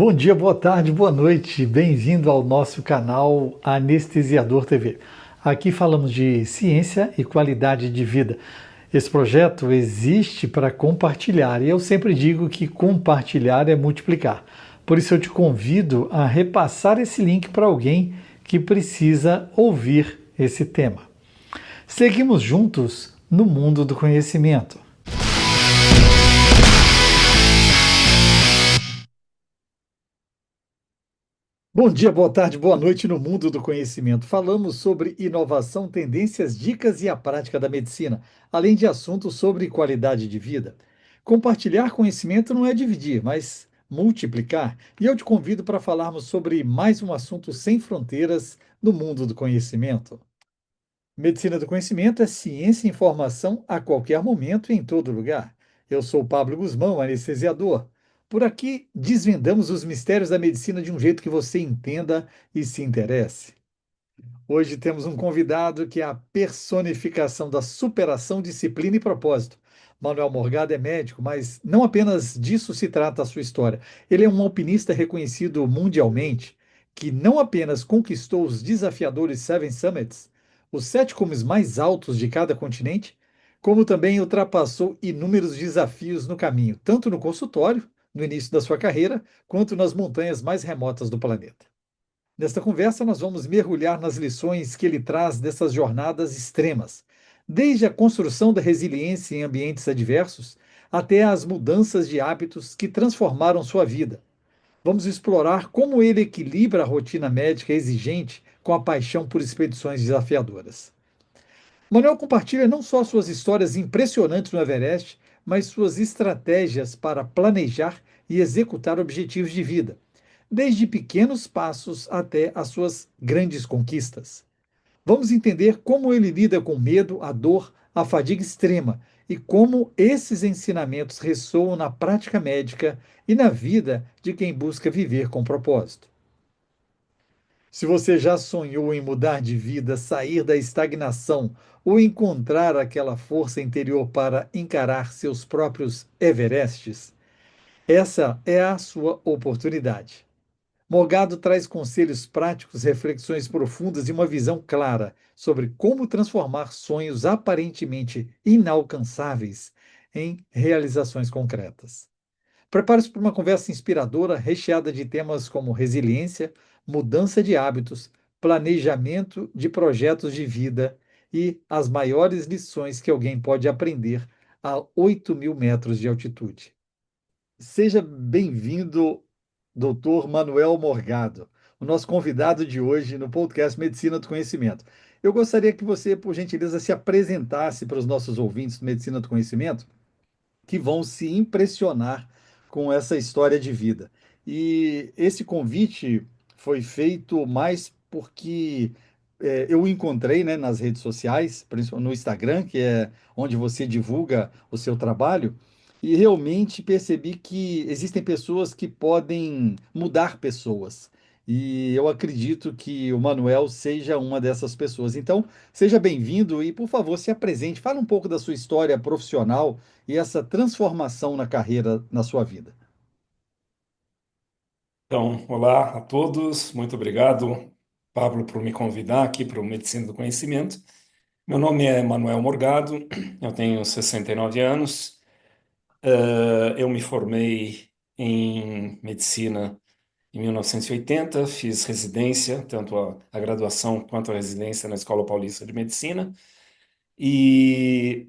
Bom dia, boa tarde, boa noite. Bem-vindo ao nosso canal Anestesiador TV. Aqui falamos de ciência e qualidade de vida. Esse projeto existe para compartilhar e eu sempre digo que compartilhar é multiplicar. Por isso eu te convido a repassar esse link para alguém que precisa ouvir esse tema. Seguimos juntos no mundo do conhecimento. Bom dia, boa tarde, boa noite no mundo do conhecimento. Falamos sobre inovação, tendências, dicas e a prática da medicina, além de assuntos sobre qualidade de vida. Compartilhar conhecimento não é dividir, mas multiplicar. E eu te convido para falarmos sobre mais um assunto sem fronteiras no mundo do conhecimento. Medicina do conhecimento é ciência e informação a qualquer momento e em todo lugar. Eu sou Pablo Guzmão, anestesiador. Por aqui desvendamos os mistérios da medicina de um jeito que você entenda e se interesse. Hoje temos um convidado que é a personificação da superação, disciplina e propósito. Manuel Morgado é médico, mas não apenas disso se trata a sua história. Ele é um alpinista reconhecido mundialmente, que não apenas conquistou os desafiadores Seven Summits, os sete cumes mais altos de cada continente, como também ultrapassou inúmeros desafios no caminho, tanto no consultório, no início da sua carreira, quanto nas montanhas mais remotas do planeta. Nesta conversa, nós vamos mergulhar nas lições que ele traz dessas jornadas extremas, desde a construção da resiliência em ambientes adversos até as mudanças de hábitos que transformaram sua vida. Vamos explorar como ele equilibra a rotina médica exigente com a paixão por expedições desafiadoras. Manuel compartilha não só suas histórias impressionantes no Everest, mas suas estratégias para planejar e executar objetivos de vida, desde pequenos passos até as suas grandes conquistas. Vamos entender como ele lida com o medo, a dor, a fadiga extrema e como esses ensinamentos ressoam na prática médica e na vida de quem busca viver com propósito. Se você já sonhou em mudar de vida, sair da estagnação ou encontrar aquela força interior para encarar seus próprios Everestes, essa é a sua oportunidade. Morgado traz conselhos práticos, reflexões profundas e uma visão clara sobre como transformar sonhos aparentemente inalcançáveis em realizações concretas. Prepare-se para uma conversa inspiradora, recheada de temas como resiliência, mudança de hábitos, planejamento de projetos de vida e as maiores lições que alguém pode aprender a 8.000 metros de altitude. Seja bem-vindo, Dr. Manuel Morgado, o nosso convidado de hoje no podcast Medicina do Conhecimento. Eu gostaria que você, por gentileza, se apresentasse para os nossos ouvintes do Medicina do Conhecimento, que vão se impressionar com essa história de vida. E esse convite foi feito mais porque eu o encontrei, né, nas redes sociais, principalmente no Instagram, que é onde você divulga o seu trabalho, e realmente percebi que existem pessoas que podem mudar pessoas. E eu acredito que o Manuel seja uma dessas pessoas. Então, seja bem-vindo e, por favor, se apresente. Fale um pouco da sua história profissional e essa transformação na carreira, na sua vida. Então, olá a todos, muito obrigado, Pablo, por me convidar aqui para o Medicina do Conhecimento. Meu nome é Manuel Morgado, eu tenho 69 anos, eu me formei em medicina em 1980, fiz residência, tanto a graduação quanto a residência na Escola Paulista de Medicina, e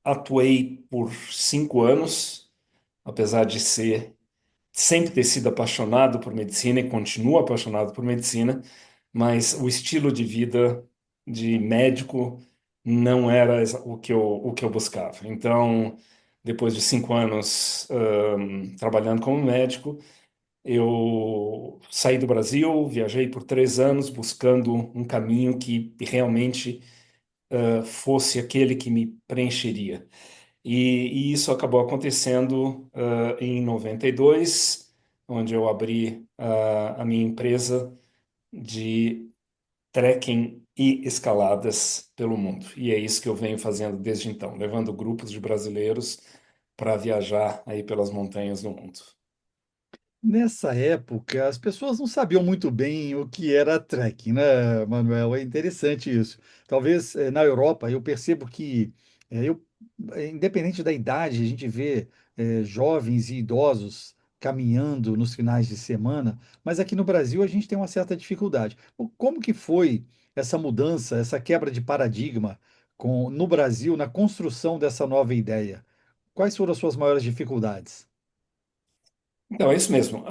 atuei por 5 anos, apesar de sempre ter sido apaixonado por medicina e continuo apaixonado por medicina, mas o estilo de vida de médico não era o que eu buscava. Então, depois de 5 anos, trabalhando como médico, eu saí do Brasil, viajei por 3 anos buscando um caminho que realmente fosse aquele que me preencheria. E isso acabou acontecendo em 92, onde eu abri a minha empresa de trekking e escaladas pelo mundo. E é isso que eu venho fazendo desde então, levando grupos de brasileiros para viajar aí pelas montanhas do mundo. Nessa época, as pessoas não sabiam muito bem o que era trekking, né, Manuel? É interessante isso. Talvez na Europa eu percebo que, independente da idade, a gente vê jovens e idosos caminhando nos finais de semana, mas aqui no Brasil a gente tem uma certa dificuldade. Como que foi essa mudança, essa quebra de paradigma no Brasil na construção dessa nova ideia? Quais foram as suas maiores dificuldades? Então, é isso mesmo.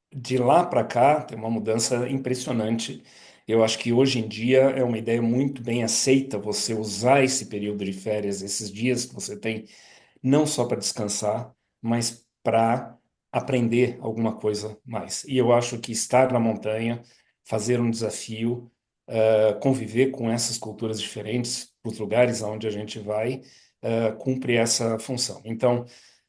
De lá para cá, tem uma mudança impressionante. Eu acho que hoje em dia é uma ideia muito bem aceita você usar esse período de férias, esses dias que você tem, não só para descansar, mas para aprender alguma coisa mais. E eu acho que estar na montanha, fazer um desafio, conviver com essas culturas diferentes, os lugares aonde a gente vai, cumpre essa função. Então,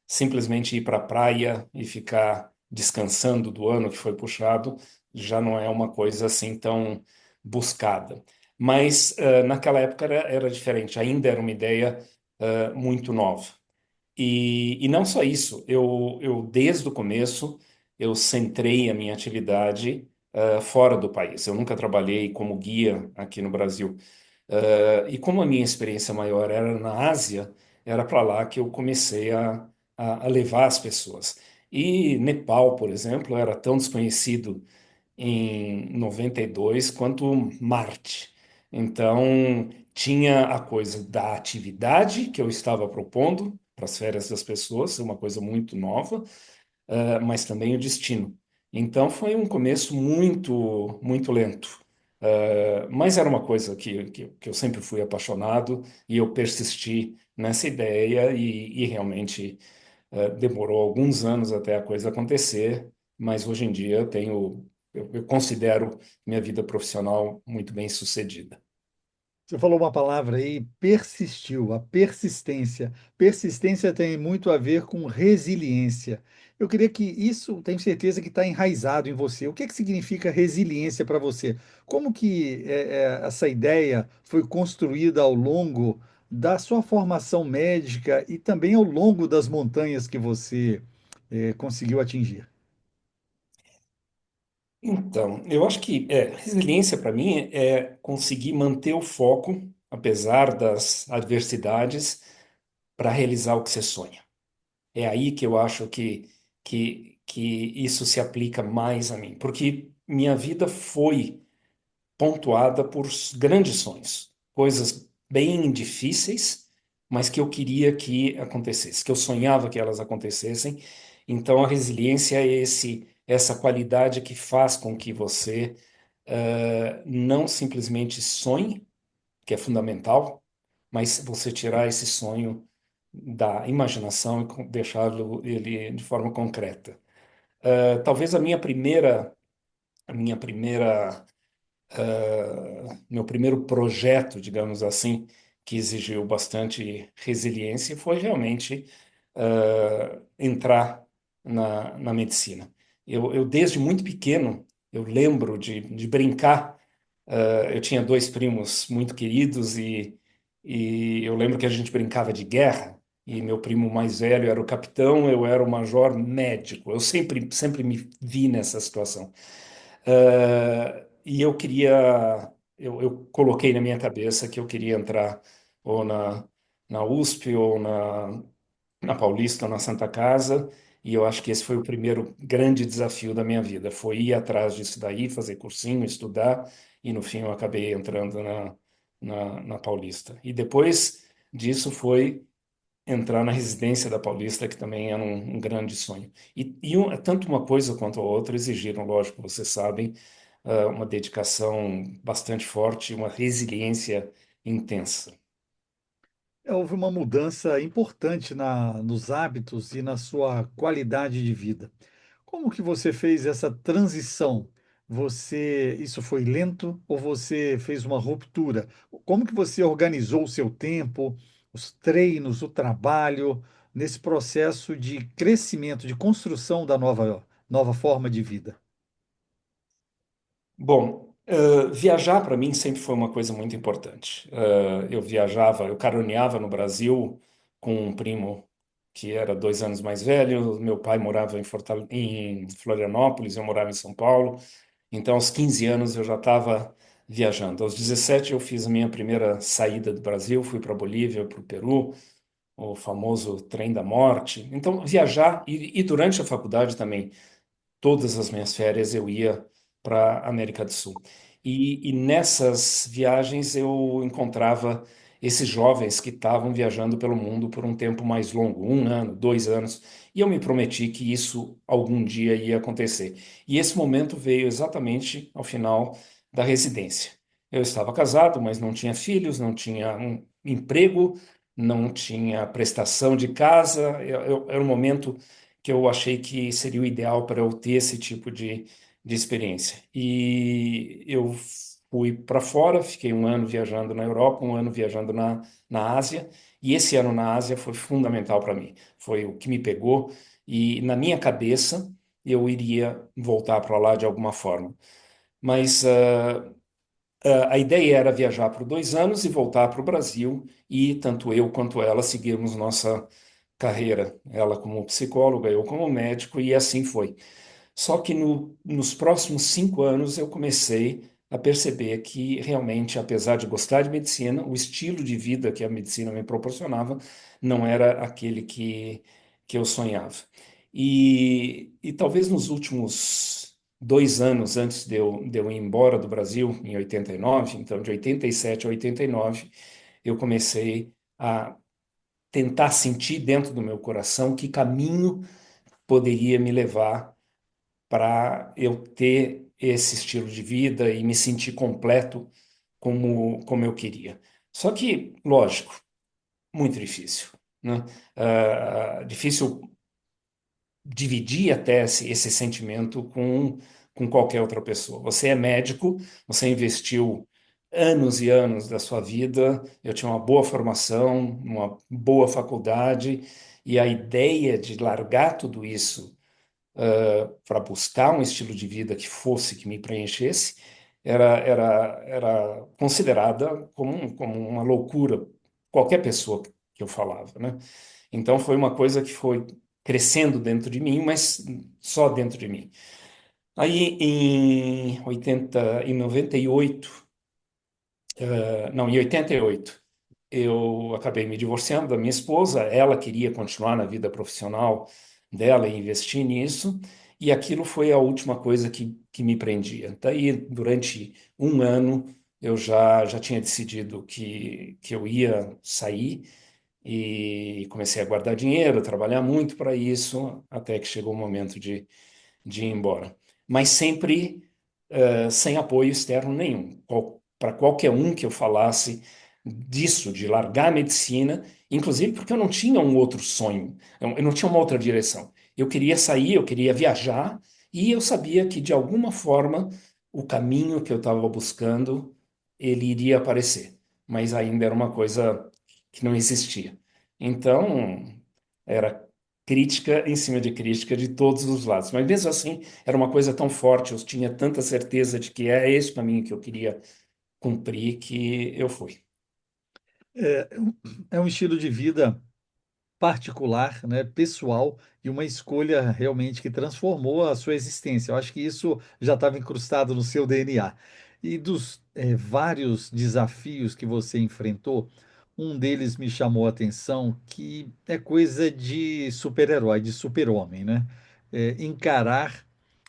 simplesmente ir para a praia e ficar descansando do ano que foi puxado já não é uma coisa assim tão buscada. Mas naquela época era diferente, ainda era uma ideia muito nova. E não só isso, eu desde o começo eu centrei a minha atividade fora do país. Eu nunca trabalhei como guia aqui no Brasil. E como a minha experiência maior era na Ásia, era para lá que eu comecei a levar as pessoas. E Nepal, por exemplo, era tão desconhecido em 92 quanto Marte. Então, tinha a coisa da atividade que eu estava propondo para as férias das pessoas, uma coisa muito nova, mas também o destino. Então, foi um começo muito, muito lento. Mas era uma coisa que eu sempre fui apaixonado e eu persisti nessa ideia e realmente demorou alguns anos até a coisa acontecer, mas hoje em dia eu considero minha vida profissional muito bem sucedida. Você falou uma palavra aí, persistiu, a persistência. Persistência tem muito a ver com resiliência. Eu queria que isso, tenho certeza que está enraizado em você. O que é que significa resiliência para você? Como que essa ideia foi construída ao longo da sua formação médica e também ao longo das montanhas que você conseguiu atingir? Então, eu acho que resiliência para mim é conseguir manter o foco, apesar das adversidades, para realizar o que você sonha. É aí que eu acho que isso se aplica mais a mim, porque minha vida foi pontuada por grandes sonhos, coisas bem difíceis, mas que eu queria que acontecesse, que eu sonhava que elas acontecessem. Então a resiliência é essa qualidade que faz com que você não simplesmente sonhe, que é fundamental, mas você tirar esse sonho da imaginação e deixá-lo ele de forma concreta. Talvez a minha primeira meu primeiro projeto, digamos assim, que exigiu bastante resiliência foi realmente entrar na medicina. Eu, desde muito pequeno, eu lembro de brincar. Eu tinha dois primos muito queridos e eu lembro que a gente brincava de guerra. E meu primo mais velho era o capitão, eu era o major médico. Eu sempre me vi nessa situação. E eu coloquei na minha cabeça que eu queria entrar ou na USP ou na Paulista ou na Santa Casa, e eu acho que esse foi o primeiro grande desafio da minha vida, foi ir atrás disso daí, fazer cursinho, estudar, e no fim eu acabei entrando na Paulista. E depois disso foi entrar na residência da Paulista, que também era um grande sonho. Tanto uma coisa quanto a outra exigiram, lógico, vocês sabem, uma dedicação bastante forte, uma resiliência intensa. Houve uma mudança importante nos hábitos e na sua qualidade de vida. Como que você fez essa transição? Isso foi lento ou você fez uma ruptura? Como que você organizou o seu tempo, os treinos, o trabalho, nesse processo de crescimento, de construção da nova forma de vida? Bom, viajar para mim sempre foi uma coisa muito importante. Eu viajava, eu caroneava no Brasil com um primo que era 2 anos mais velho. Meu pai morava em Florianópolis, eu morava em São Paulo. Então, aos 15 anos, eu já estava viajando. Aos 17, eu fiz a minha primeira saída do Brasil, fui para a Bolívia, para o Peru, o famoso trem da morte. Então, viajar, e durante a faculdade também, todas as minhas férias eu ia para a América do Sul. E nessas viagens eu encontrava esses jovens que estavam viajando pelo mundo por um tempo mais longo, 1 ano, 2 anos, e eu me prometi que isso algum dia ia acontecer. E esse momento veio exatamente ao final da residência. Eu estava casado, mas não tinha filhos, não tinha um emprego, não tinha prestação de casa. Era um momento que eu achei que seria o ideal para eu ter esse tipo de experiência. E eu fui para fora, fiquei 1 ano viajando na Europa, 1 ano viajando na Ásia, e esse ano na Ásia foi fundamental para mim. Foi o que me pegou, e na minha cabeça eu iria voltar para lá de alguma forma. Mas a ideia era viajar por 2 anos e voltar para o Brasil, e tanto eu quanto ela seguirmos nossa carreira, ela como psicóloga, eu como médico, e assim foi. Só que nos próximos 5 anos eu comecei a perceber que realmente, apesar de gostar de medicina, o estilo de vida que a medicina me proporcionava não era aquele que eu sonhava. E talvez nos últimos 2 anos antes de eu ir embora do Brasil, em 89, então de 87 a 89, eu comecei a tentar sentir dentro do meu coração que caminho poderia me levar para eu ter esse estilo de vida e me sentir completo como eu queria. Só que, lógico, muito difícil, né? Difícil dividir até esse sentimento com qualquer outra pessoa. Você é médico, você investiu anos e anos da sua vida, eu tinha uma boa formação, uma boa faculdade, e a ideia de largar tudo isso para buscar um estilo de vida que me preenchesse, era considerada como uma loucura, qualquer pessoa que eu falava, né? Então foi uma coisa que foi crescendo dentro de mim, mas só dentro de mim. Aí em 98, não, em 88, eu acabei me divorciando da minha esposa. Ela queria continuar na vida profissional dela e investir nisso, e aquilo foi a última coisa que me prendia. Daí, durante 1 ano, eu já tinha decidido que eu ia sair e comecei a guardar dinheiro, trabalhar muito para isso, até que chegou o momento de ir embora. Mas sempre sem apoio externo nenhum. Para qualquer um que eu falasse disso, de largar a medicina, inclusive porque eu não tinha um outro sonho, eu não tinha uma outra direção. Eu queria sair, eu queria viajar, e eu sabia que de alguma forma o caminho que eu estava buscando ele iria aparecer, mas ainda era uma coisa que não existia. Então, era crítica em cima de crítica de todos os lados. Mas mesmo assim, era uma coisa tão forte, eu tinha tanta certeza de que é esse o caminho que eu queria cumprir, que eu fui. É um estilo de vida particular, né, pessoal e uma escolha realmente que transformou a sua existência. Eu acho que isso já estava incrustado no seu DNA. E dos vários desafios que você enfrentou, um deles me chamou a atenção, que é coisa de super-herói, de super-homem, né? Encarar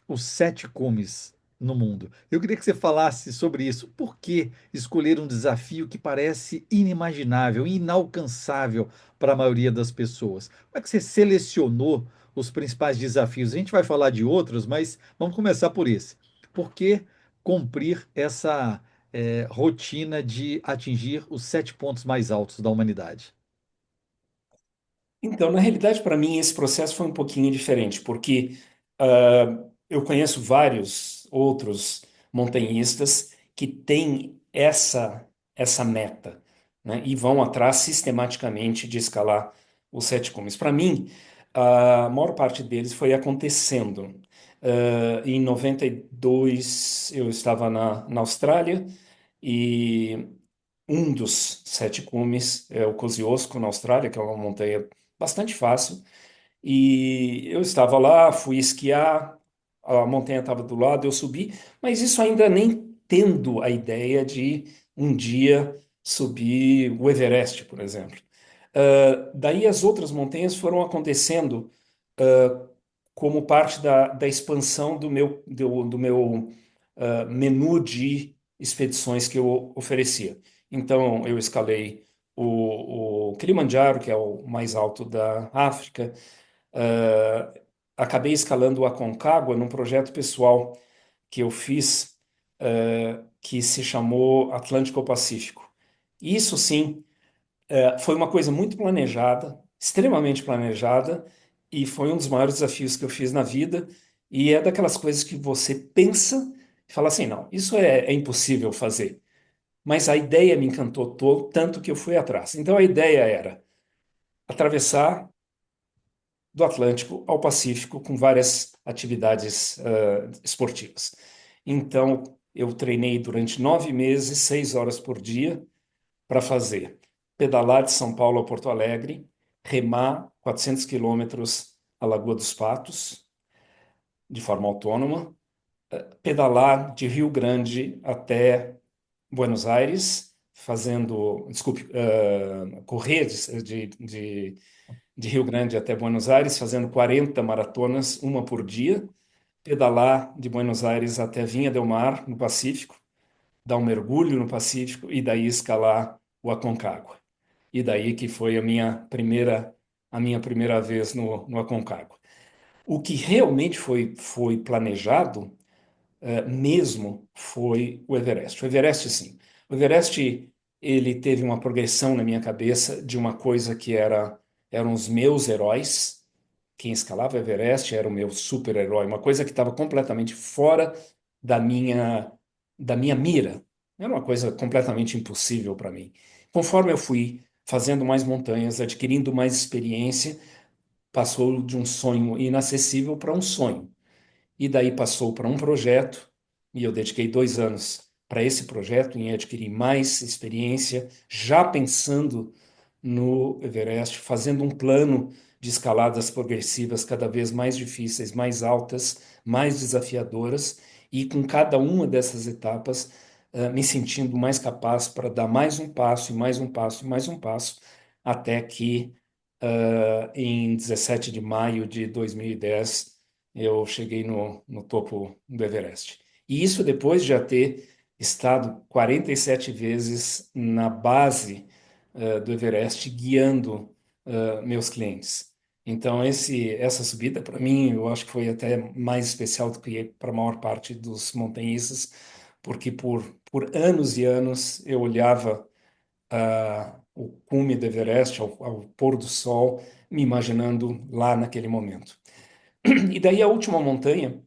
os sete cumes no mundo. Eu queria que você falasse sobre isso. Por que escolher um desafio que parece inimaginável, inalcançável para a maioria das pessoas? Como é que você selecionou os principais desafios? A gente vai falar de outros, mas vamos começar por esse. Por que cumprir essa rotina de atingir os sete pontos mais altos da humanidade? Então, na realidade, para mim, esse processo foi um pouquinho diferente, porque eu conheço vários outros montanhistas que têm essa meta, né, e vão atrás sistematicamente de escalar os sete cumes. Para mim, a maior parte deles foi acontecendo. Em 92, eu estava na Austrália, e um dos sete cumes é o Kosciuszko, na Austrália, que é uma montanha bastante fácil. E eu estava lá, fui esquiar, a montanha estava do lado, eu subi, mas isso ainda nem tendo a ideia de um dia subir o Everest, por exemplo. Daí as outras montanhas foram acontecendo como parte da expansão do meu menu de expedições que eu oferecia. Então, eu escalei o Kilimanjaro, que é o mais alto da África. Uh, Acabei escalando o Aconcagua num projeto pessoal que eu fiz, que se chamou Atlântico Pacífico. Isso sim, foi uma coisa muito planejada, extremamente planejada, e foi um dos maiores desafios que eu fiz na vida. E é daquelas coisas que você pensa e fala assim: não, isso é impossível fazer. Mas a ideia me encantou tanto que eu fui atrás. Então a ideia era atravessar do Atlântico ao Pacífico com várias atividades esportivas. Então, eu treinei durante 9 meses, 6 horas por dia, para fazer pedalar de São Paulo a Porto Alegre, remar 400 quilômetros a Lagoa dos Patos, de forma autônoma, pedalar de Rio Grande até Buenos Aires, desculpe, correr de Rio Grande até Buenos Aires, fazendo 40 maratonas, uma por dia, pedalar de Buenos Aires até Vinha del Mar, no Pacífico, dar um mergulho no Pacífico e daí escalar o Aconcagua. E daí que foi a minha primeira vez no Aconcagua. O que realmente foi planejado mesmo foi o Everest. O Everest, sim. O Everest, ele teve uma progressão na minha cabeça de uma coisa que eram os meus heróis. Quem escalava o Everest era o meu super-herói, uma coisa que estava completamente fora da minha, da minha mira. Era uma coisa completamente impossível para mim. Conforme eu fui fazendo mais montanhas, adquirindo mais experiência, passou de um sonho inacessível para um sonho. E daí passou para um projeto, e eu dediquei 2 anos para esse projeto, em adquirir mais experiência, já pensando no Everest, fazendo um plano de escaladas progressivas cada vez mais difíceis, mais altas, mais desafiadoras, e com cada uma dessas etapas, me sentindo mais capaz para dar mais um passo, e mais um passo, e mais um passo, até que, em 17 de maio de 2010, eu cheguei no topo do Everest. E isso depois de já ter estado 47 vezes na base do Everest, guiando meus clientes. Então, essa subida, para mim, eu acho que foi até mais especial do que para a maior parte dos montanhistas, porque por anos e anos eu olhava o cume do Everest, ao pôr do sol, me imaginando lá naquele momento. E daí a última montanha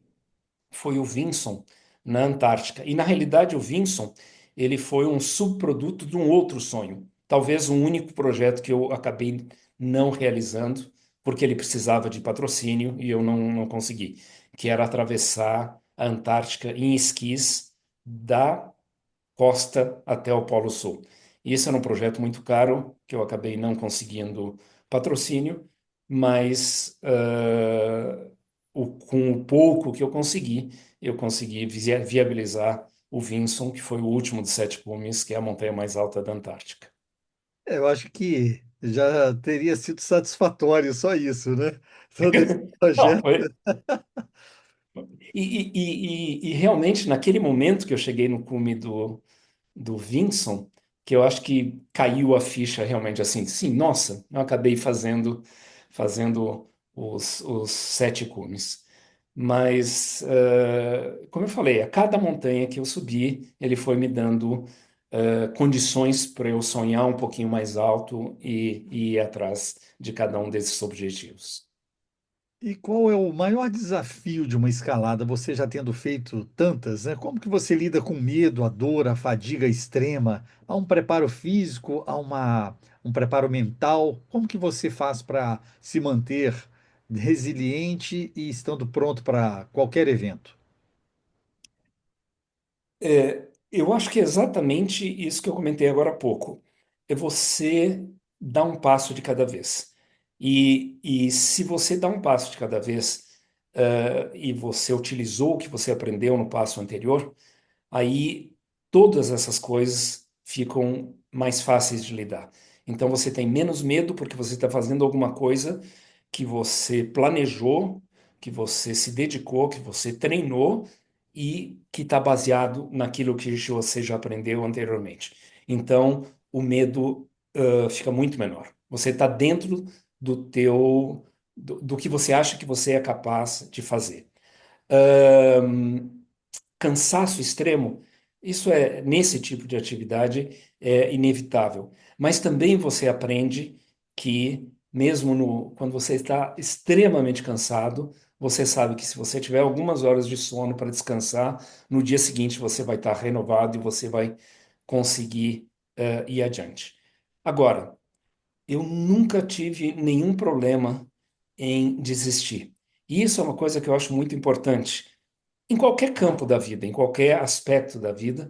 foi o Vinson, na Antártica. E na realidade o Vinson, ele foi um subproduto de um outro sonho. Talvez um único projeto que eu acabei não realizando, porque ele precisava de patrocínio e eu não consegui, que era atravessar a Antártica em esquis da costa até o Polo Sul. E esse era um projeto muito caro, que eu acabei não conseguindo patrocínio, mas com o pouco que eu consegui viabilizar o Vinson, que foi o último dos sete cumes, que é a montanha mais alta da Antártica. Eu acho que já teria sido satisfatório só isso, né? Todo esse Não, projeto. e realmente, naquele momento que eu cheguei no cume do Vinson, que eu acho que caiu a ficha realmente assim, sim, nossa, eu acabei fazendo os sete cumes. Mas, como eu falei, a cada montanha que eu subi, ele foi me dando condições para eu sonhar um pouquinho mais alto e ir atrás de cada um desses objetivos. E qual é o maior desafio de uma escalada, você já tendo feito tantas, né? Como que você lida com o medo, a dor, a fadiga extrema? Há um preparo físico, há um preparo mental? Como que você faz para se manter resiliente e estando pronto para qualquer evento? Eu acho que é exatamente isso que eu comentei agora há pouco. É você dar um passo de cada vez. E se você dá um passo de cada vez, e você utilizou o que você aprendeu no passo anterior, aí todas essas coisas ficam mais fáceis de lidar. Então você tem menos medo porque você está fazendo alguma coisa que você planejou, que você se dedicou, que você treinou e que está baseado naquilo que você já aprendeu anteriormente. Então o medo, fica muito menor. Você está dentro do que você acha que você é capaz de fazer. Cansaço extremo, isso é, nesse tipo de atividade, é inevitável. Mas também você aprende que, mesmo quando você está extremamente cansado, você sabe que se você tiver algumas horas de sono para descansar, no dia seguinte você vai estar renovado e você vai conseguir, ir adiante. Agora, eu nunca tive nenhum problema em desistir. E isso é uma coisa que eu acho muito importante em qualquer campo da vida, em qualquer aspecto da vida,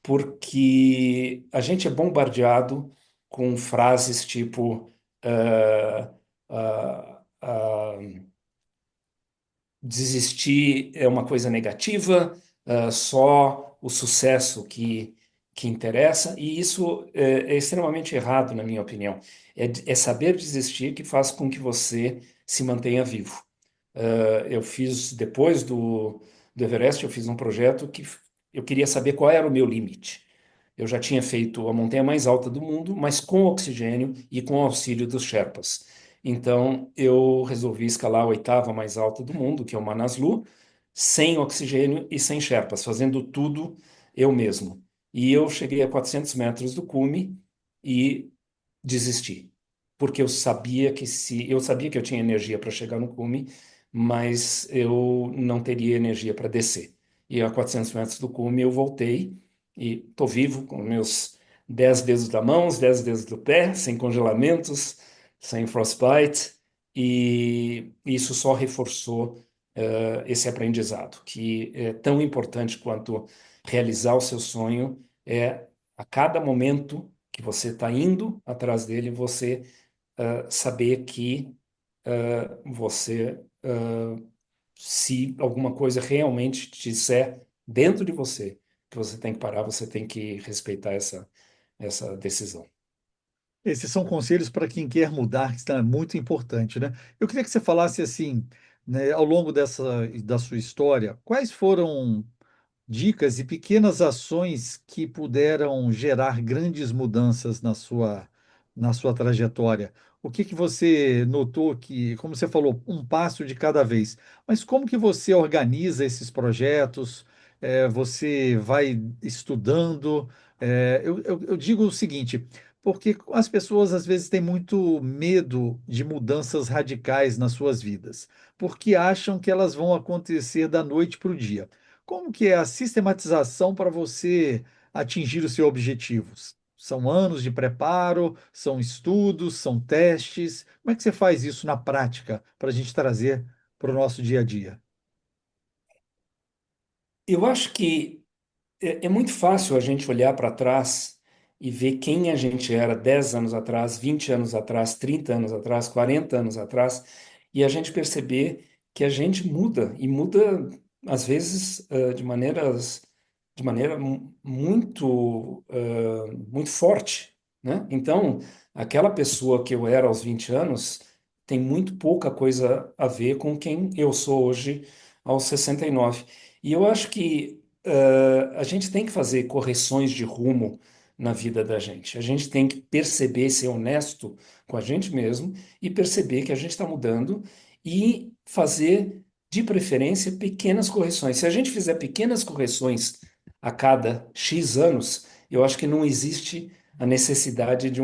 porque a gente é bombardeado com frases tipo ah, ah, ah, desistir é uma coisa negativa, só o sucesso que interessa, e isso é extremamente errado, na minha opinião. É saber desistir que faz com que você se mantenha vivo. Eu fiz, depois do Everest, eu fiz um projeto que eu queria saber qual era o meu limite. Eu já tinha feito a montanha mais alta do mundo, mas com oxigênio e com o auxílio dos Sherpas. Então, eu resolvi escalar a oitava mais alta do mundo, que é o Manaslu, sem oxigênio e sem Sherpas, fazendo tudo eu mesmo. E eu cheguei a 400 metros do cume e desisti, porque eu sabia que eu tinha energia para chegar no cume, mas eu não teria energia para descer. E a 400 metros do cume eu voltei e estou vivo com meus 10 dedos da mão, os 10 dedos do pé, sem congelamentos, sem frostbite, e isso só reforçou esse aprendizado, que é tão importante quanto realizar o seu sonho, é a cada momento que você está indo atrás dele, você saber que você, se alguma coisa realmente te disser dentro de você que você tem que parar, você tem que respeitar essa decisão. Esses são conselhos para quem quer mudar, que é muito importante, né? Eu queria que você falasse assim, né, ao longo da sua história, quais foram dicas e pequenas ações que puderam gerar grandes mudanças na sua trajetória. O que que você notou que, como você falou, um passo de cada vez, mas como que você organiza esses projetos? Você vai estudando? Eu digo o seguinte, porque as pessoas às vezes têm muito medo de mudanças radicais nas suas vidas, porque acham que elas vão acontecer da noite para o dia. Como que é a sistematização para você atingir os seus objetivos? São anos de preparo, são estudos, são testes. Como é que você faz isso na prática para a gente trazer para o nosso dia a dia? Eu acho que é muito fácil a gente olhar para trás e ver quem a gente era 10 anos atrás, 20 anos atrás, 30 anos atrás, 40 anos atrás, e a gente perceber que a gente muda, e muda, às vezes, de maneira muito, muito forte, né? Então, aquela pessoa que eu era aos 20 anos tem muito pouca coisa a ver com quem eu sou hoje aos 69. E eu acho que a gente tem que fazer correções de rumo na vida da gente. A gente tem que perceber, ser honesto com a gente mesmo e perceber que a gente está mudando e fazer, de preferência, pequenas correções. Se a gente fizer pequenas correções a cada X anos, eu acho que não existe a necessidade de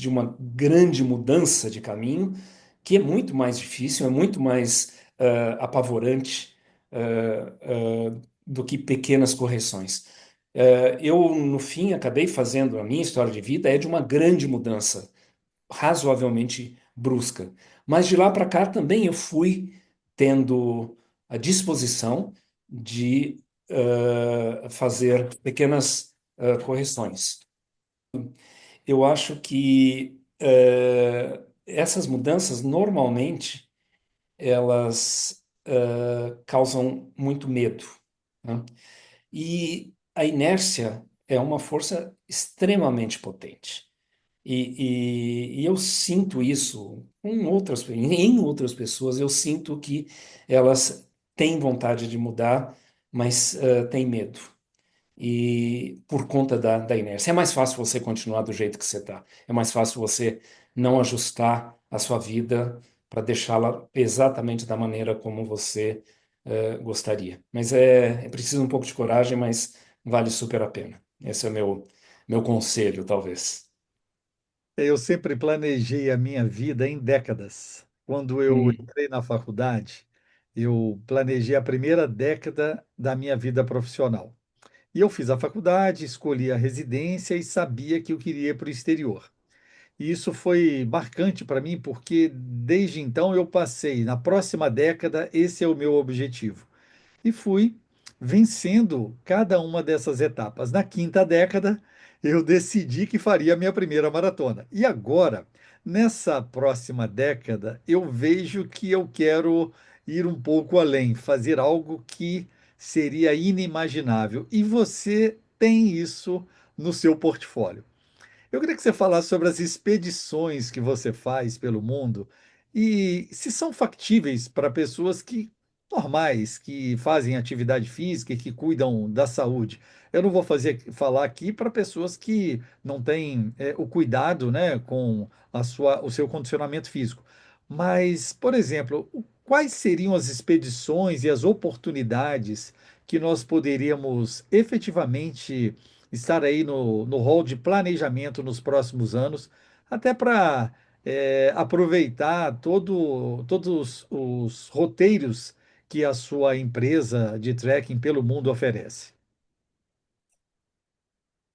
uma grande mudança de caminho, que é muito mais difícil, é muito mais apavorante. Do que pequenas correções. Eu, no fim, acabei fazendo a minha história de vida é de uma grande mudança, razoavelmente brusca. Mas de lá para cá também eu fui tendo a disposição de fazer pequenas correções. Eu acho que essas mudanças normalmente elas causam muito medo, né? E a inércia é uma força extremamente potente. E eu sinto isso em outras pessoas, eu sinto que elas têm vontade de mudar, mas têm medo. E por conta da inércia. É mais fácil você continuar do jeito que você está. É mais fácil você não ajustar a sua vida para deixá-la exatamente da maneira como você gostaria. Mas é preciso um pouco de coragem, mas vale super a pena. Esse é o meu conselho, talvez. Eu sempre planejei a minha vida em décadas. Quando eu Hum. entrei na faculdade, eu planejei a primeira década da minha vida profissional. E eu fiz a faculdade, escolhi a residência e sabia que eu queria ir para o exterior. E isso foi marcante para mim, porque desde então eu passei, na próxima década, esse é o meu objetivo. E fui vencendo cada uma dessas etapas. Na quinta década, eu decidi que faria a minha primeira maratona. E agora, nessa próxima década, eu vejo que eu quero ir um pouco além, fazer algo que seria inimaginável. E você tem isso no seu portfólio. Eu queria que você falasse sobre as expedições que você faz pelo mundo e se são factíveis para pessoas que normais, que fazem atividade física e que cuidam da saúde. Eu não vou falar aqui para pessoas que não têm o cuidado, né, com o seu condicionamento físico. Mas, por exemplo, quais seriam as expedições e as oportunidades que nós poderíamos efetivamente estar aí no hall de planejamento nos próximos anos, até para aproveitar todos os roteiros que a sua empresa de trekking pelo mundo oferece.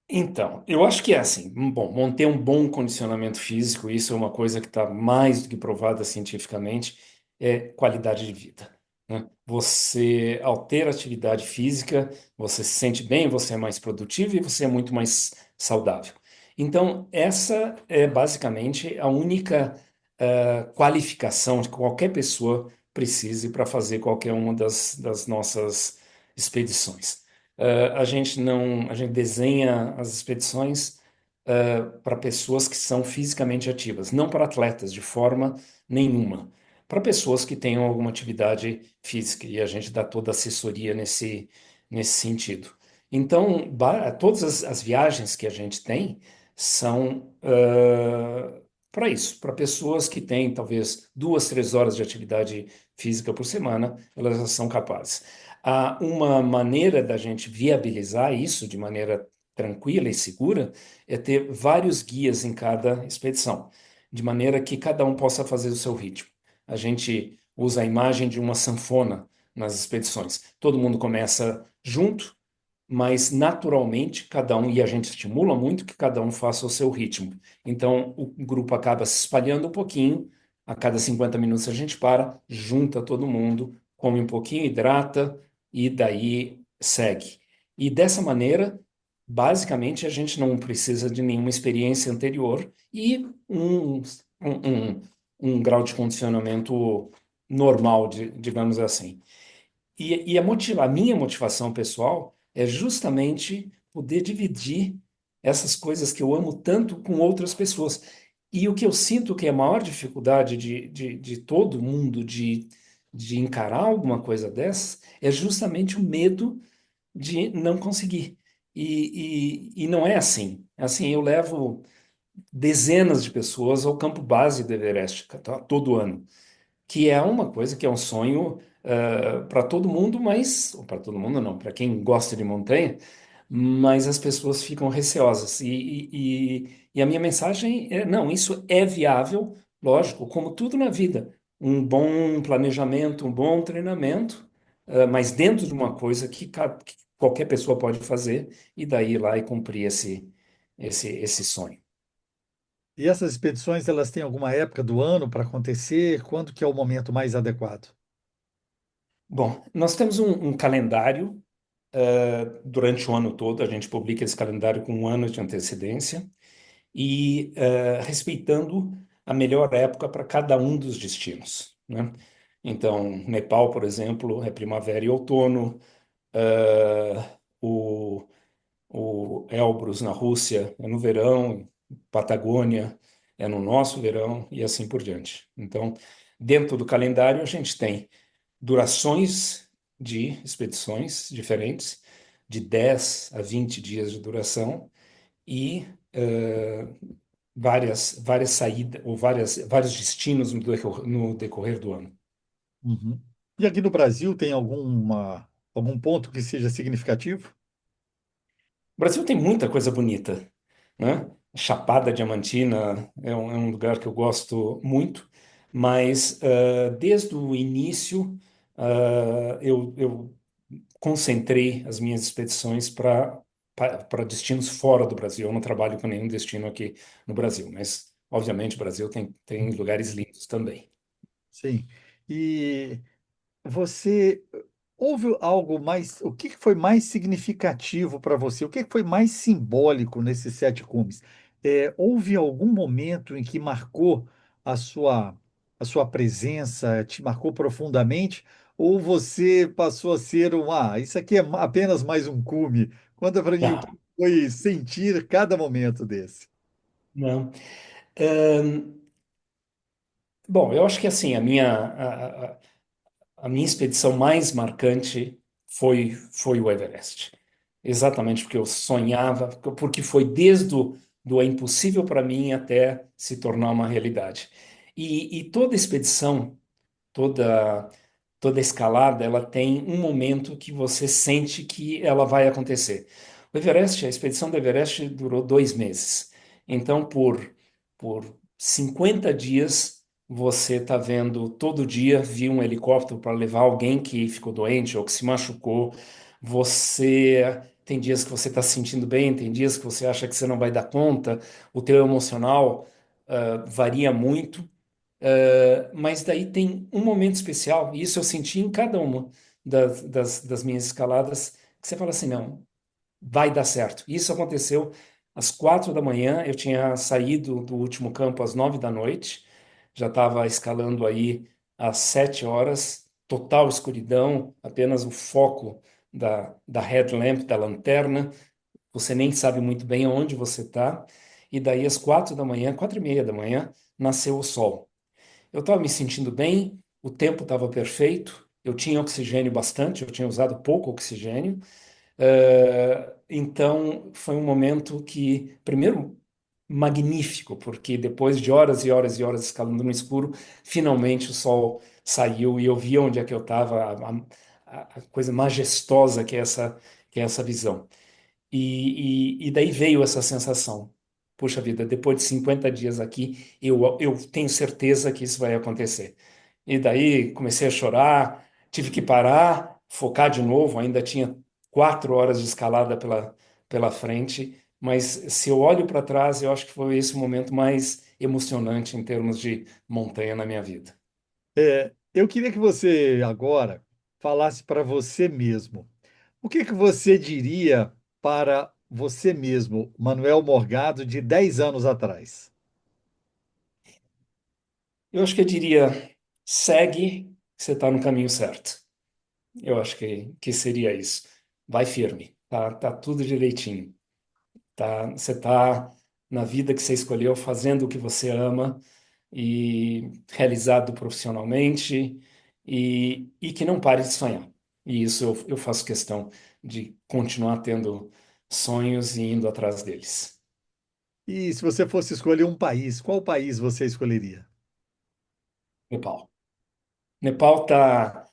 Então, eu acho que é assim. Bom, manter um bom condicionamento físico, isso é uma coisa que está mais do que provada cientificamente, é qualidade de vida, né? Você, ao ter atividade física, você se sente bem, você é mais produtivo e você é muito mais saudável. Então, essa é basicamente a única qualificação que qualquer pessoa precise para fazer qualquer uma das nossas expedições. A gente desenha as expedições para pessoas que são fisicamente ativas, não para atletas de forma nenhuma, para pessoas que tenham alguma atividade física e a gente dá toda a assessoria nesse sentido. Então, todas as viagens que a gente tem são para isso, para pessoas que têm talvez 2, 3 horas de atividade física por semana, elas já são capazes. Uma maneira da gente viabilizar isso de maneira tranquila e segura é ter vários guias em cada expedição, de maneira que cada um possa fazer o seu ritmo. A gente usa a imagem de uma sanfona nas expedições. Todo mundo começa junto, mas naturalmente cada um, e a gente estimula muito que cada um faça o seu ritmo. Então o grupo acaba se espalhando um pouquinho, a cada 50 minutos a gente para, junta todo mundo, come um pouquinho, hidrata e daí segue. E dessa maneira, basicamente, a gente não precisa de nenhuma experiência anterior e um, um, um grau de condicionamento normal, digamos assim. A minha motivação pessoal é justamente poder dividir essas coisas que eu amo tanto com outras pessoas. E o que eu sinto que é a maior dificuldade de todo mundo de encarar alguma coisa dessas é justamente o medo de não conseguir. E não é assim. Assim, eu levo dezenas de pessoas ao campo base do Everest, tá, todo ano, que é uma coisa que é um sonho para todo mundo, mas para todo mundo não, para quem gosta de montanha, mas as pessoas ficam receosas. E a minha mensagem é, não, isso é viável, lógico, como tudo na vida. Um bom planejamento, um bom treinamento, mas dentro de uma coisa que qualquer pessoa pode fazer e daí ir lá e cumprir esse sonho. E essas expedições, elas têm alguma época do ano para acontecer? Quando que é o momento mais adequado? Bom, nós temos um calendário durante o ano todo, a gente publica esse calendário com um ano de antecedência e respeitando a melhor época para cada um dos destinos, né? Então, Nepal, por exemplo, é primavera e outono. O Elbrus na Rússia é no verão, Patagônia é no nosso verão e assim por diante. Então, dentro do calendário, a gente tem durações de expedições diferentes, de 10 a 20 dias de duração e várias saídas ou vários destinos no decorrer do ano. Uhum. E aqui no Brasil tem algum ponto que seja significativo? O Brasil tem muita coisa bonita, né? Chapada Diamantina é um lugar que eu gosto muito, mas desde o início eu concentrei as minhas expedições para destinos fora do Brasil. Eu não trabalho com nenhum destino aqui no Brasil, mas obviamente o Brasil tem lugares lindos também. Sim. E você houve algo mais, o que que foi mais significativo para você? O que que foi mais simbólico nesses sete cumes? Houve algum momento em que marcou a sua presença, te marcou profundamente? Ou você passou a ser isso aqui é apenas mais um cume? Conta para mim o que Ah, foi sentir cada momento desse. não. Bom, eu acho que assim, a minha expedição mais marcante foi o Everest. Exatamente porque eu sonhava, porque foi desde do é impossível para mim até se tornar uma realidade. E toda expedição, toda toda escalada, ela tem um momento que você sente que ela vai acontecer. O Everest, a expedição do Everest durou 2 meses. Então, por 50 dias, você está vendo todo dia, vir um helicóptero para levar alguém que ficou doente ou que se machucou. Você tem dias que você está se sentindo bem, tem dias que você acha que você não vai dar conta. O teu emocional, varia muito. Mas daí tem um momento especial, e isso eu senti em cada uma das minhas escaladas, que você fala assim, não, vai dar certo. Isso aconteceu às 4 da manhã, eu tinha saído do último campo às 9 da noite, já estava escalando aí às 7 horas, total escuridão, apenas o foco da headlamp, da lanterna, você nem sabe muito bem onde você está, e daí às 4 da manhã, 4:30 da manhã, nasceu o sol. Eu estava me sentindo bem, o tempo estava perfeito, eu tinha oxigênio bastante, eu tinha usado pouco oxigênio. Então foi um momento que, primeiro, magnífico, porque depois de horas e horas e horas escalando no escuro, finalmente o sol saiu e eu vi onde é que eu estava, a coisa majestosa que é essa visão. E daí veio essa sensação. Puxa vida, depois de 50 dias aqui, eu tenho certeza que isso vai acontecer. E daí comecei a chorar, tive que parar, focar de novo. Ainda tinha 4 horas de escalada pela frente, mas se eu olho para trás, eu acho que foi esse o momento mais emocionante em termos de montanha na minha vida. Eu queria que você agora falasse para você mesmo. O que que você diria para você mesmo, Manuel Morgado, de 10 anos atrás? Eu acho que eu diria: segue, você está no caminho certo. Eu acho que seria isso. Vai firme, tá tudo direitinho. Você tá na vida que você escolheu, fazendo o que você ama e realizado profissionalmente e que não pare de sonhar. E isso eu faço questão de continuar tendo sonhos e indo atrás deles. E se você fosse escolher um país, qual país você escolheria? Nepal. Nepal tá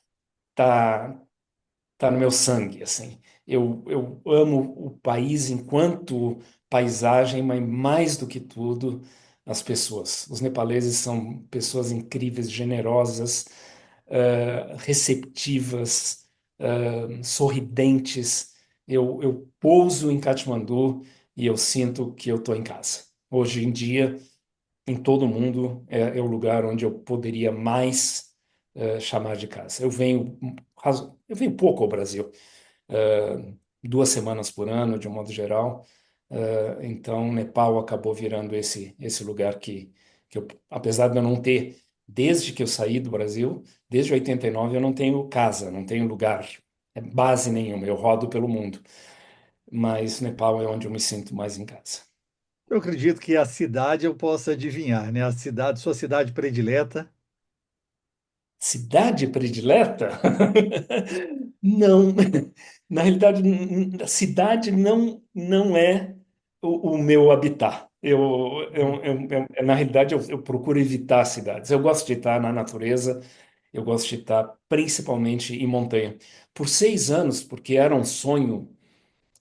tá no meu sangue, assim. Eu amo o país enquanto paisagem, mas mais do que tudo, as pessoas. Os nepaleses são pessoas incríveis, generosas, receptivas, sorridentes. Eu pouso em Katmandu e eu sinto que eu estou em casa. Hoje em dia, em todo o mundo, é o lugar onde eu poderia mais chamar de casa. Eu venho pouco ao Brasil, 2 semanas por ano, de um modo geral. Então, Nepal acabou virando esse lugar apesar de eu não ter, desde que eu saí do Brasil, desde 89, eu não tenho casa, não tenho lugar, base nenhuma, eu rodo pelo mundo. Mas Nepal é onde eu me sinto mais em casa. Eu acredito que a cidade eu possa adivinhar, né? A cidade, sua cidade predileta. Cidade predileta? Não. Na realidade, a cidade não é o meu habitat. Na realidade, eu procuro evitar cidades. Eu gosto de estar na natureza, eu gosto de estar principalmente em montanha. Por 6 anos, porque era um sonho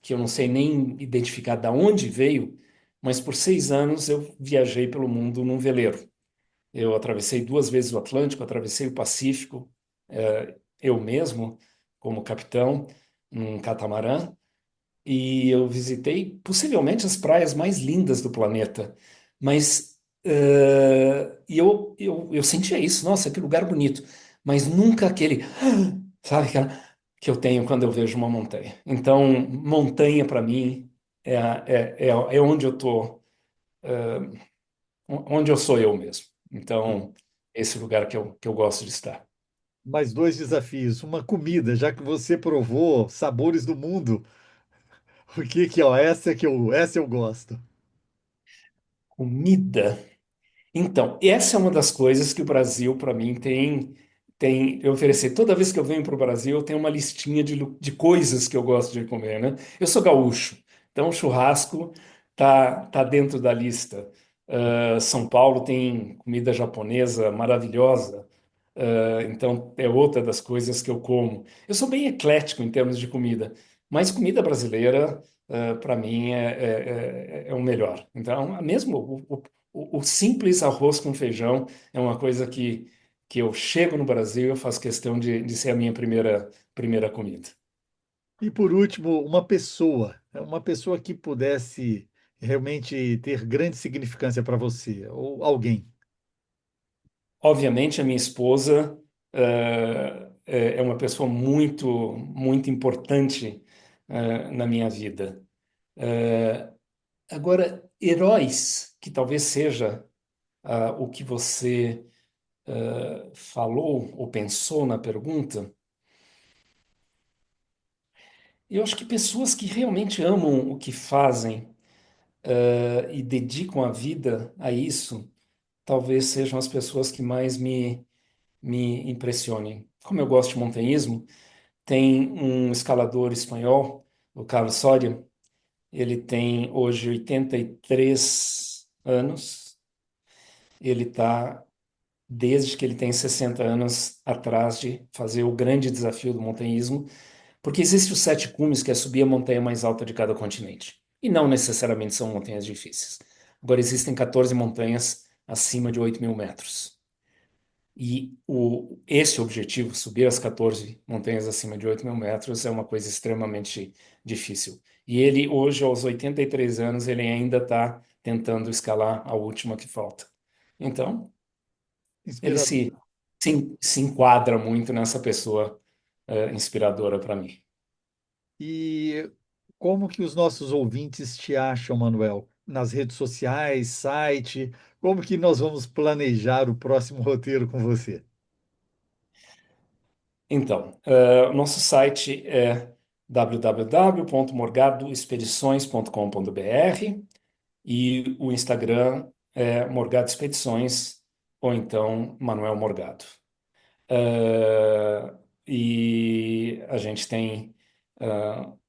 que eu não sei nem identificar de onde veio, mas por 6 anos eu viajei pelo mundo num veleiro. Eu atravessei 2 vezes o Atlântico, atravessei o Pacífico, eu mesmo, como capitão, num catamarã, e eu visitei possivelmente as praias mais lindas do planeta. Mas eu sentia isso, nossa, que lugar bonito, mas nunca aquele, sabe, que eu tenho quando eu vejo uma montanha. Então, montanha para mim é onde eu tô, onde eu sou eu mesmo. Então, esse lugar que eu gosto de estar. Mais dois desafios. Uma comida, já que você provou sabores do mundo. O que que, ó, essa eu gosto. Comida. Então, essa é uma das coisas que o Brasil, para mim, tem eu oferecer. Toda vez que eu venho para o Brasil, eu tenho uma listinha de coisas que eu gosto de comer, né? Eu sou gaúcho, então o churrasco tá dentro da lista. São Paulo tem comida japonesa maravilhosa, então é outra das coisas que eu como. Eu sou bem eclético em termos de comida, mas comida brasileira, para mim, é o melhor. Então, mesmo o simples arroz com feijão é uma coisa que eu chego no Brasil e eu faço questão de ser a minha primeira comida. E por último, uma pessoa que pudesse realmente ter grande significância para você, ou alguém. Obviamente, a minha esposa é uma pessoa muito, muito importante na minha vida. Agora, heróis, que talvez seja o que você falou ou pensou na pergunta, eu acho que pessoas que realmente amam o que fazem e dedicam a vida a isso, talvez sejam as pessoas que mais me impressionem. Como eu gosto de montanhismo, tem um escalador espanhol, o Carlos Soria, ele tem hoje 83 anos, ele está, desde que ele tem 60 anos, atrás de fazer o grande desafio do montanhismo, porque existe os sete cumes, que é subir a montanha mais alta de cada continente. E não necessariamente são montanhas difíceis. Agora, existem 14 montanhas acima de 8.000 metros. E esse objetivo, subir as 14 montanhas acima de 8.000 metros, é uma coisa extremamente difícil. E ele, hoje, aos 83 anos, ele ainda está tentando escalar a última que falta. Então, ele Inspirador. se enquadra muito nessa pessoa inspiradora para mim. E como que os nossos ouvintes te acham, Manuel? Nas redes sociais, site? Como que nós vamos planejar o próximo roteiro com você? Então, o nosso site é www.morgadoexpedições.com.br e o Instagram é Morgado Expedições ou então Manuel Morgado. E a gente tem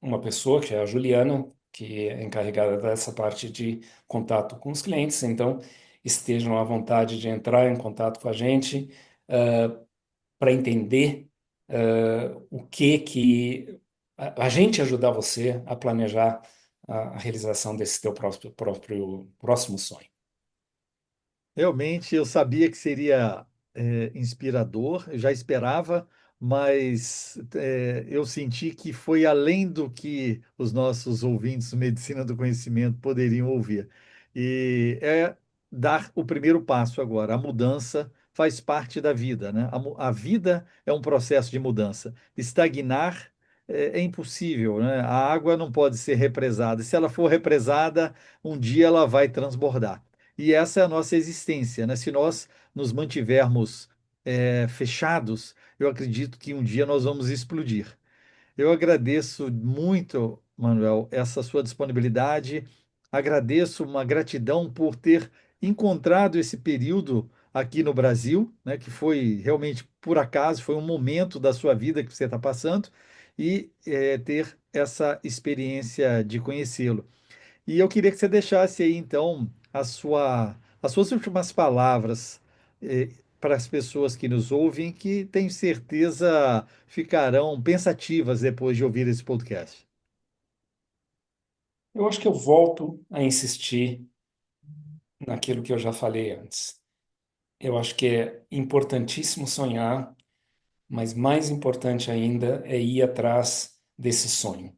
uma pessoa, que é a Juliana, que é encarregada dessa parte de contato com os clientes, então estejam à vontade de entrar em contato com a gente para entender o que a gente ajudar você a planejar a realização desse teu próprio próximo sonho. Realmente eu sabia que seria inspirador, eu já esperava, mas eu senti que foi além do que os nossos ouvintes do Medicina do Conhecimento poderiam ouvir. E é dar o primeiro passo agora. A mudança faz parte da vida, né? A vida é um processo de mudança. Estagnar é impossível, né? A água não pode ser represada. Se ela for represada, um dia ela vai transbordar. E essa é a nossa existência, né? Se nós nos mantivermos fechados, eu acredito que um dia nós vamos explodir. Eu agradeço muito, Manuel, essa sua disponibilidade. Agradeço uma gratidão por ter encontrado esse período aqui no Brasil, né, que foi realmente por acaso, foi um momento da sua vida que você está passando e ter essa experiência de conhecê-lo. E eu queria que você deixasse aí, então, as suas últimas palavras, eh, para as pessoas que nos ouvem, que tenho certeza ficarão pensativas depois de ouvir esse podcast. Eu acho que eu volto a insistir naquilo que eu já falei antes. Eu acho que é importantíssimo sonhar, mas mais importante ainda é ir atrás desse sonho.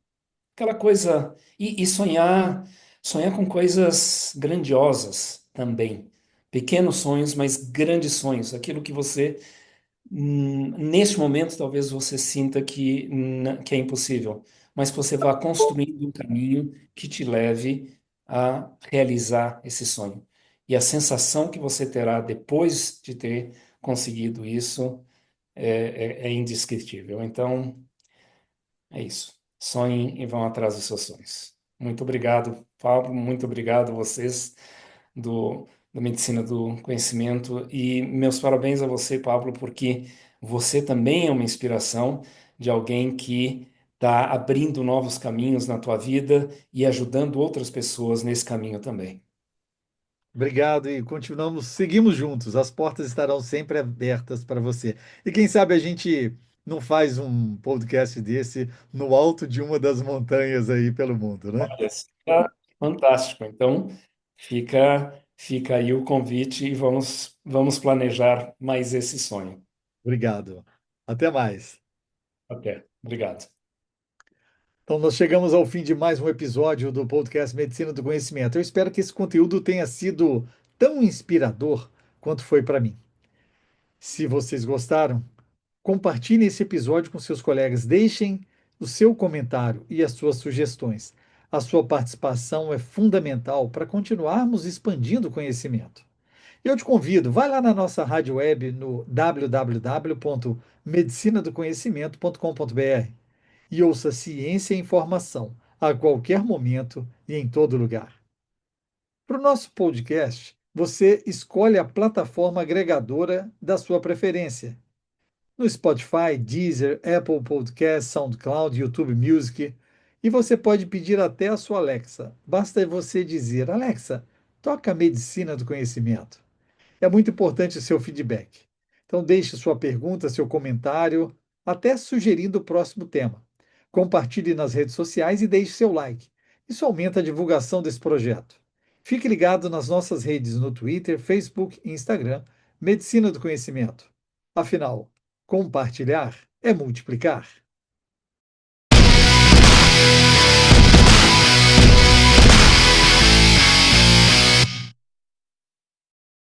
Aquela coisa e sonhar, sonhar com coisas grandiosas também. Pequenos sonhos, mas grandes sonhos. Aquilo que você, neste momento, talvez você sinta que é impossível, mas que você vá construindo um caminho que te leve a realizar esse sonho. E a sensação que você terá depois de ter conseguido isso é indescritível. Então, é isso. Sonhem e vão atrás dos seus sonhos. Muito obrigado, Pablo. Muito obrigado a vocês da Medicina do Conhecimento. E meus parabéns a você, Pablo, porque você também é uma inspiração de alguém que está abrindo novos caminhos na tua vida e ajudando outras pessoas nesse caminho também. Obrigado e continuamos, seguimos juntos. As portas estarão sempre abertas para você. E quem sabe a gente não faz um podcast desse no alto de uma das montanhas aí pelo mundo, né? Olha, fica fantástico. Então, fica aí o convite e vamos planejar mais esse sonho. Obrigado. Até mais. Até. Obrigado. Então, nós chegamos ao fim de mais um episódio do podcast Medicina do Conhecimento. Eu espero que esse conteúdo tenha sido tão inspirador quanto foi para mim. Se vocês gostaram, compartilhem esse episódio com seus colegas. Deixem o seu comentário e as suas sugestões. A sua participação é fundamental para continuarmos expandindo o conhecimento. Eu te convido, vai lá na nossa rádio web no www.medicinadoconhecimento.com.br e ouça ciência e informação a qualquer momento e em todo lugar. Para o nosso podcast, você escolhe a plataforma agregadora da sua preferência. No Spotify, Deezer, Apple Podcasts, SoundCloud, YouTube Music. E você pode pedir até a sua Alexa. Basta você dizer: Alexa, toca a medicina do conhecimento. É muito importante o seu feedback. Então, deixe sua pergunta, seu comentário, até sugerindo o próximo tema. Compartilhe nas redes sociais e deixe seu like. Isso aumenta a divulgação desse projeto. Fique ligado nas nossas redes no Twitter, Facebook e Instagram, Medicina do Conhecimento. Afinal, compartilhar é multiplicar.